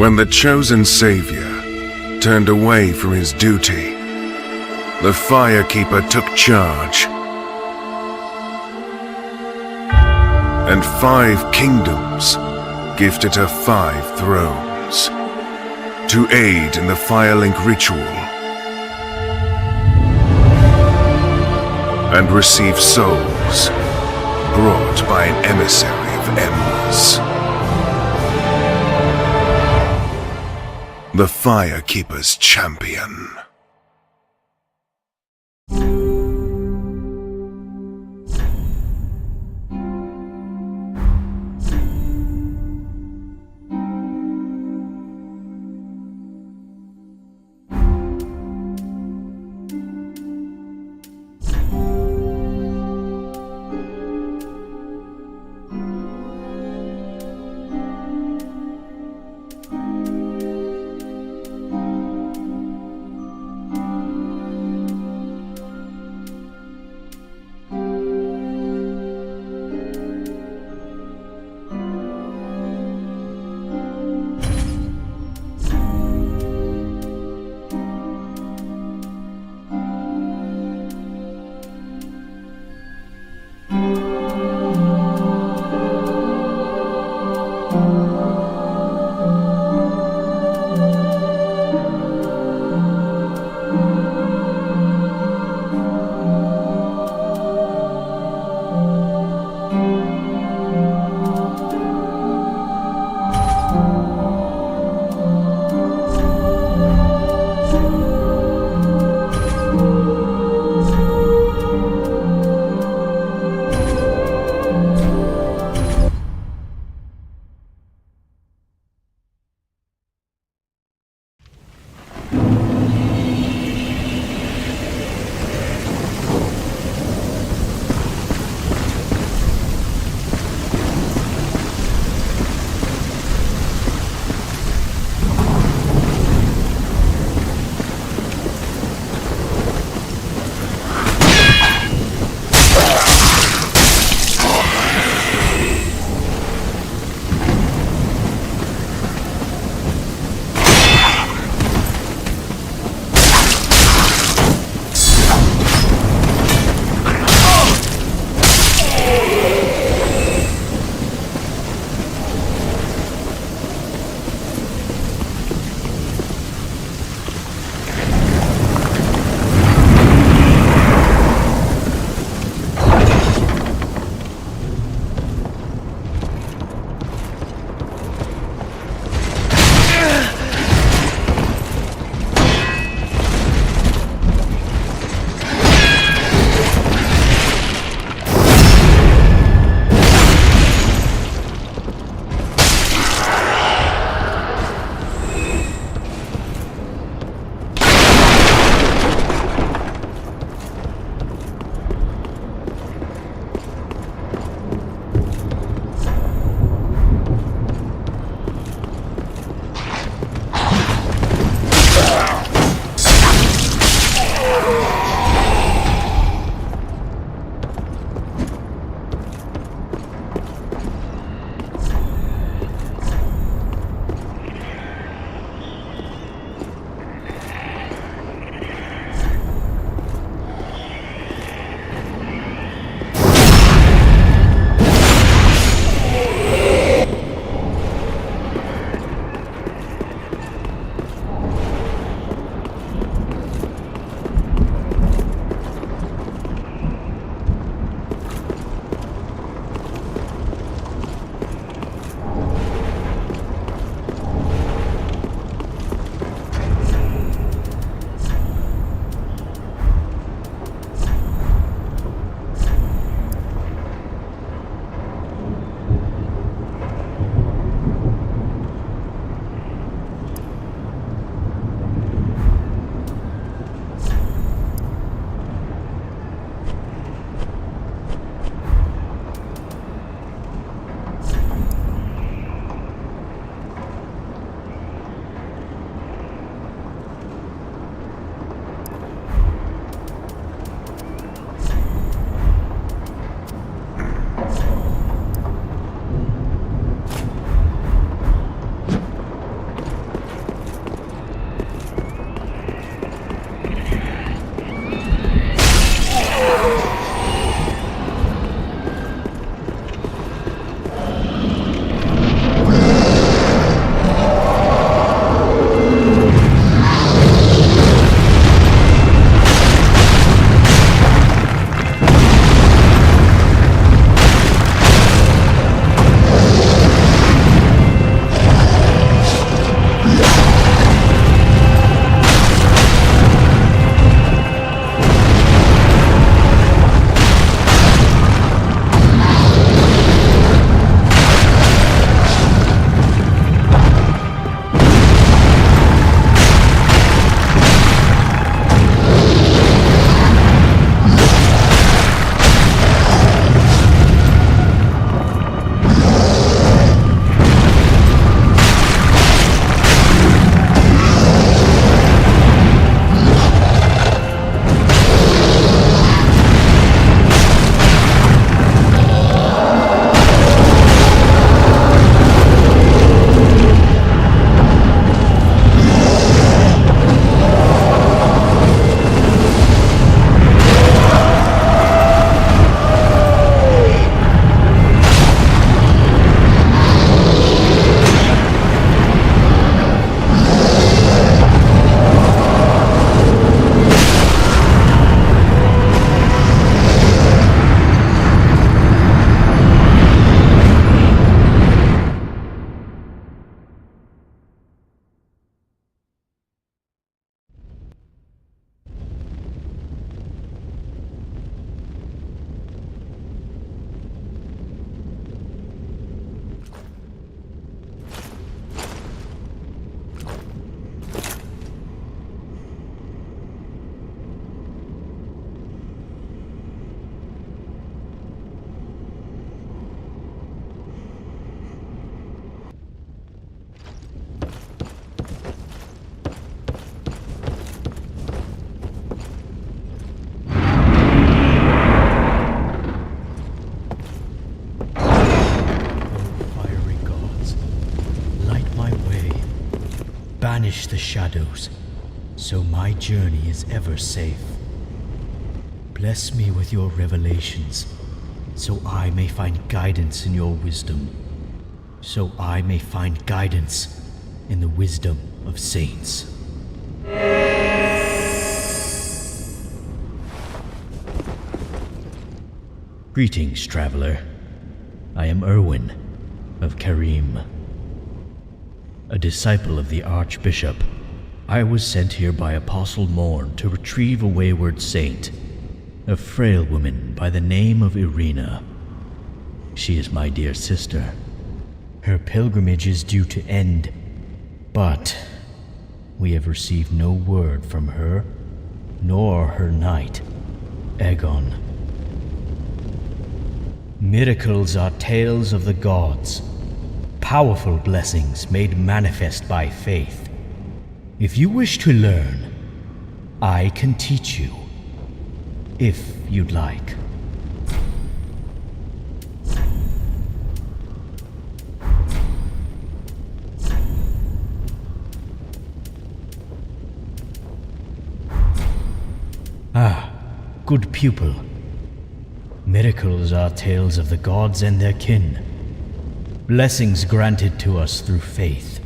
When the chosen savior turned away from his duty, the Firekeeper took charge, and 5 kingdoms gifted her 5 thrones to aid in the Firelink ritual and receive souls brought by an emissary of embers. The Firekeeper's champion. banish the shadows, so my journey is ever safe. Bless me with your revelations, so I may find guidance in your wisdom, so I may find guidance in the wisdom of saints. Greetings, traveler. I am Erwin of Karim, a disciple of the Archbishop. I was sent here by Apostle Morn to retrieve a wayward saint, a frail woman by the name of Irina. She is my dear sister. Her pilgrimage is due to end, but we have received no word from her, nor her knight, Aegon. Miracles are tales of the gods, powerful blessings made manifest by faith. If you wish to learn, I can teach you, if you'd like. Ah, good pupil. Miracles are tales of the gods and their kin, blessings granted to us through faith.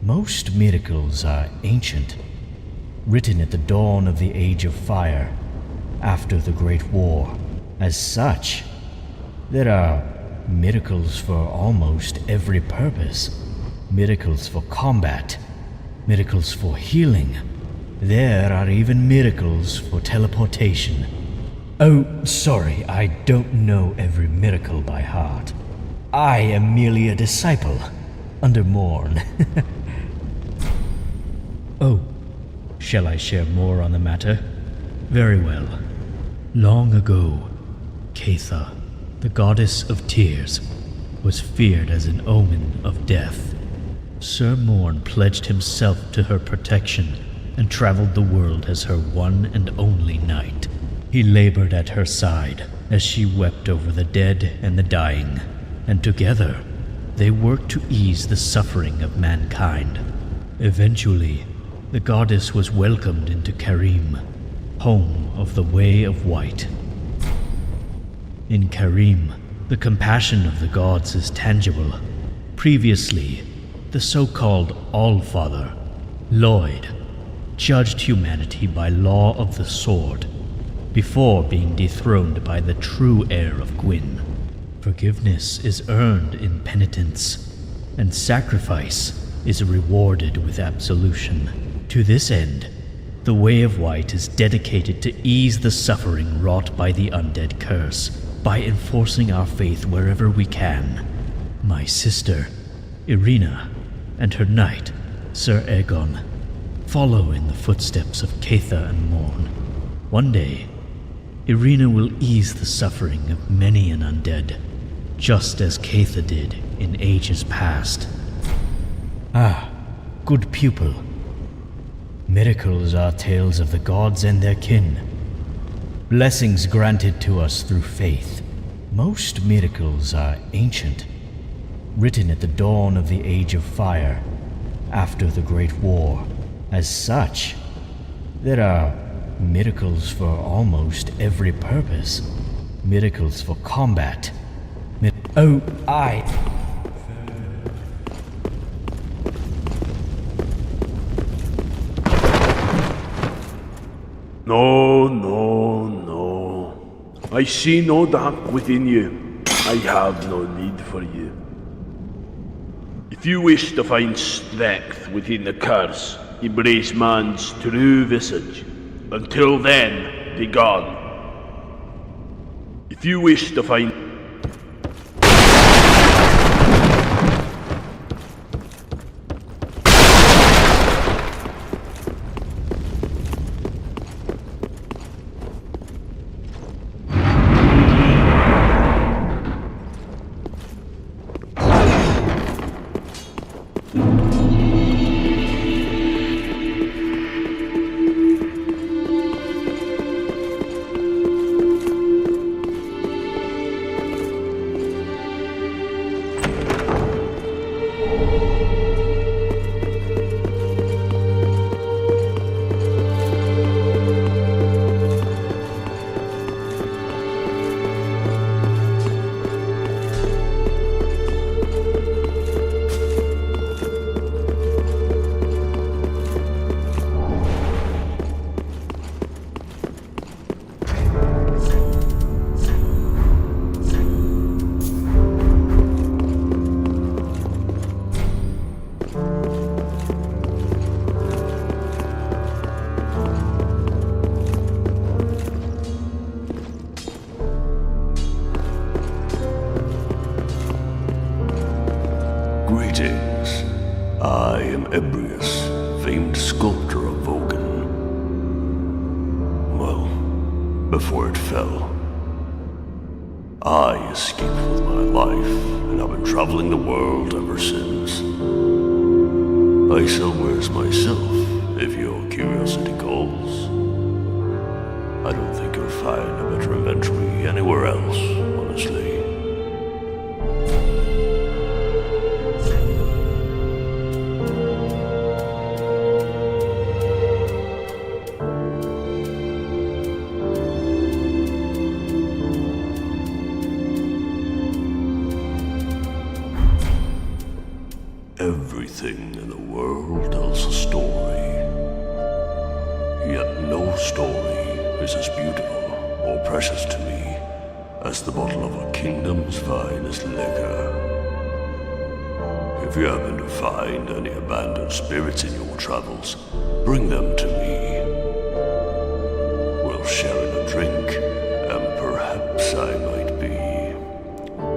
Most miracles are ancient, written at the dawn of the Age of Fire, after the Great War. As such, there are miracles for almost every purpose. Miracles for combat, miracles for healing. There are even miracles for teleportation. Oh, sorry, I don't know every miracle by heart. I am merely a disciple, under Morn. Oh, shall I share more on the matter? Very well. Long ago, Caitha, the goddess of tears, was feared as an omen of death. Sir Morn pledged himself to her protection and traveled the world as her one and only knight. He labored at her side as she wept over the dead and the dying, and together they worked to ease the suffering of mankind. Eventually, the goddess was welcomed into Karim, home of the Way of White. In Karim, the compassion of the gods is tangible. Previously, the so-called Allfather, Lloyd, judged humanity by law of the sword, before being dethroned by the true heir of Gwyn. Forgiveness is earned in penitence, and sacrifice is rewarded with absolution. To this end, the Way of White is dedicated to ease the suffering wrought by the undead curse, by enforcing our faith wherever we can. My sister, Irina, and her knight, Sir Aegon, follow in the footsteps of Caitha and Morn. One day, Irina will ease the suffering of many an undead, just as Caitha did in ages past. Ah, good pupil. Miracles are tales of the gods and their kin, blessings granted to us through faith. Most miracles are ancient, written at the dawn of the Age of Fire, after the Great War. As such, there are miracles for almost every purpose. Miracles for combat. No, no. I see no dark within you. I have no need for you. If you wish to find strength within the curse, embrace man's true visage. Until then, be gone. If you wish to find... Ebrius, famed sculptor of Vogan. Well, before it fell, I escaped with my life, and I've been traveling the world ever since. I sell wares myself, if your curiosity calls. I don't think you'll find a better inventory anywhere else, honestly. Everything in the world tells a story, yet no story is as beautiful or precious to me as the bottle of a kingdom's finest liquor. If you happen to find any abandoned spirits in your travels, bring them to me. We'll share in a drink, and perhaps I might be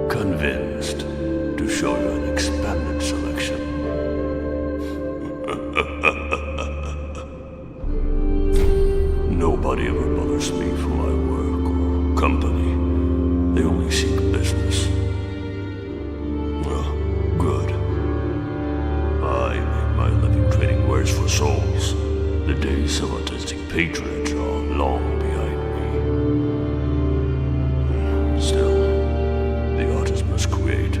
convinced to show you an expanded selection. Nobody ever bothers me for my work or company. They only seek business. Well, good. I make my living trading wares for souls. The days of artistic patronage are long behind me. Still, the artist must create.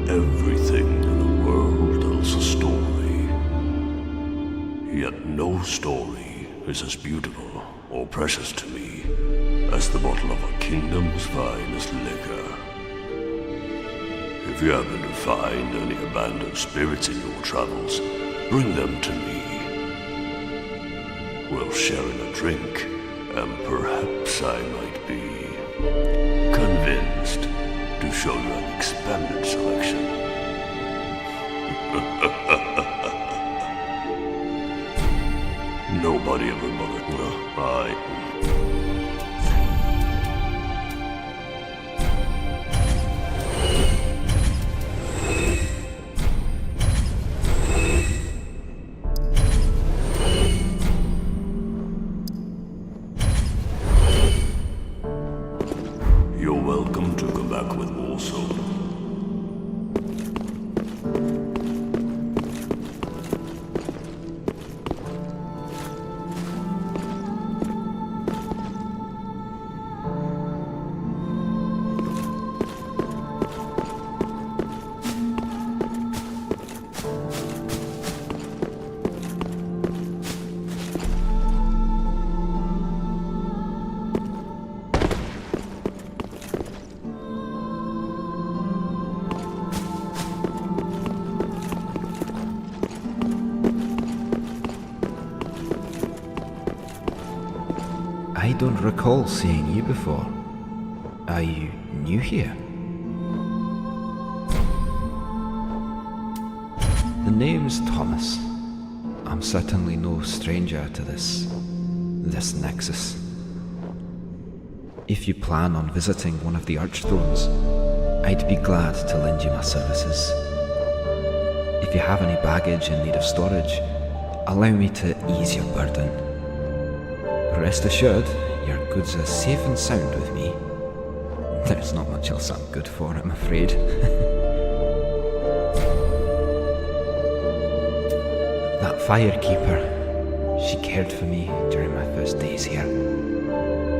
Everything in the world tells a story, yet no story is as beautiful or precious to me as the bottle of a kingdom's finest liquor. If you happen to find any abandoned spirits in your travels, bring them to me. We'll share in a drink, and perhaps I might be convinced to show you an expanded selection. Nobody ever bothered me. You're welcome to come back with more soul. I don't recall seeing you before. Are you new here? The name's Thomas. I'm certainly no stranger to this nexus. If you plan on visiting one of the Archthrones, I'd be glad to lend you my services. If you have any baggage in need of storage, allow me to ease your burden. Rest assured, your goods are safe and sound with me. There's not much else I'm good for, I'm afraid. That firekeeper, she cared for me during my first days here.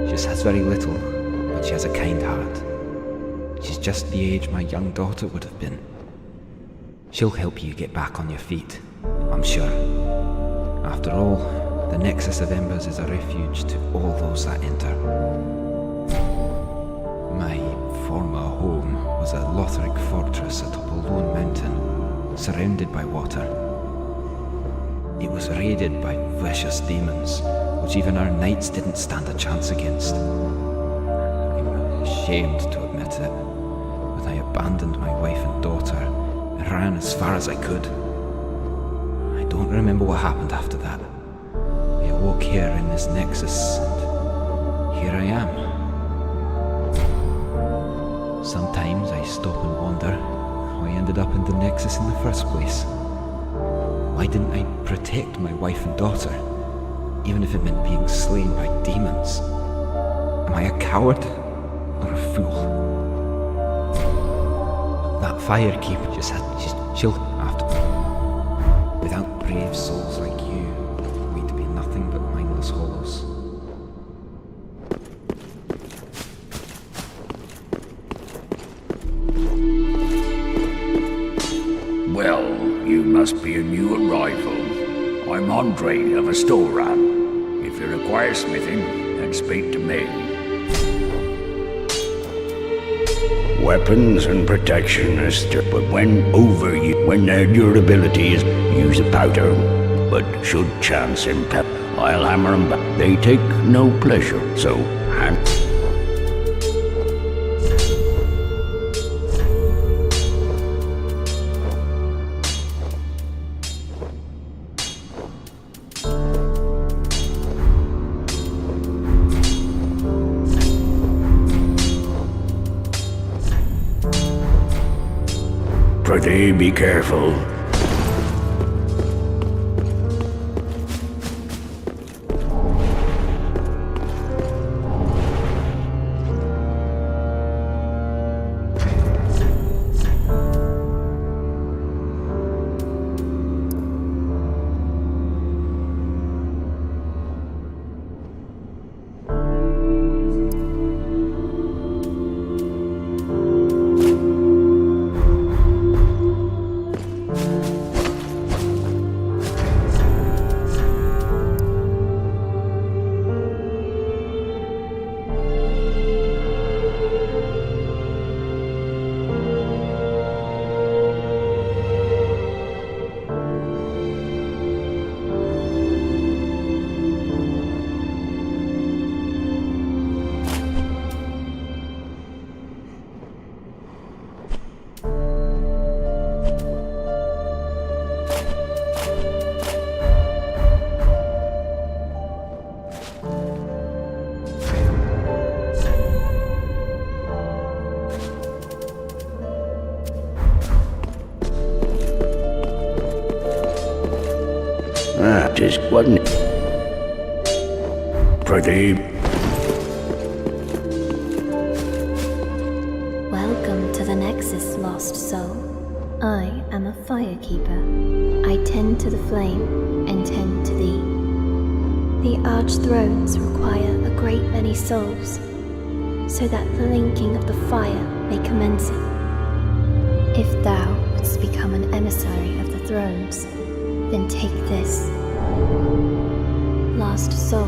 She has very little, but she has a kind heart. She's just the age my young daughter would have been. She'll help you get back on your feet, I'm sure. After all, the Nexus of Embers is a refuge to all those that enter. My former home was a Lothric fortress atop a lone mountain, surrounded by water. It was raided by vicious demons, which even our knights didn't stand a chance against. I'm ashamed to admit it, but I abandoned my wife and daughter and ran as far as I could. I don't remember what happened after that. I awoke here in this Nexus, and here I am. Sometimes I stop and wonder how I ended up in the Nexus in the first place. Why didn't I protect my wife and daughter, even if it meant being slain by demons? Am I a coward or a fool? That firekeeper she'll after. Without brave souls like you, we'd be nothing but mindless hollows. Well, you must be a new arrival. I'm Andre of Astoran. If you require smithing, then speak to me. Weapons and protection is but when their durability is, use a powder. But should chance impact, I'll hammer 'em back. They take no pleasure, so hand. Pretty be careful. Just wasn't it? Pretty. Welcome to the Nexus, lost soul. I am a firekeeper. I tend to the flame and tend to thee. The Archthrones require a great many souls, so that the linking of the fire may commence it. If thou wouldst become an emissary of the thrones, then take this. Lost soul,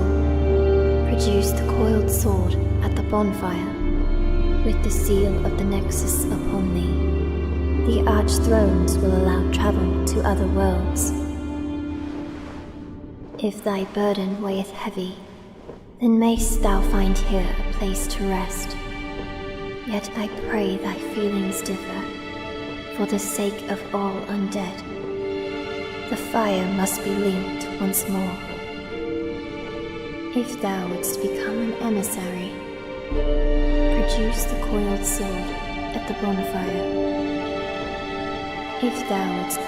produce the coiled sword at the bonfire, with the seal of the Nexus upon thee. The Archthrones will allow travel to other worlds. If thy burden weigheth heavy, then mayst thou find here a place to rest. Yet I pray thy feelings differ, for the sake of all undead. The fire must be linked once more. If thou wouldst become an emissary, produce the coiled sword at the bonfire. If thou wouldst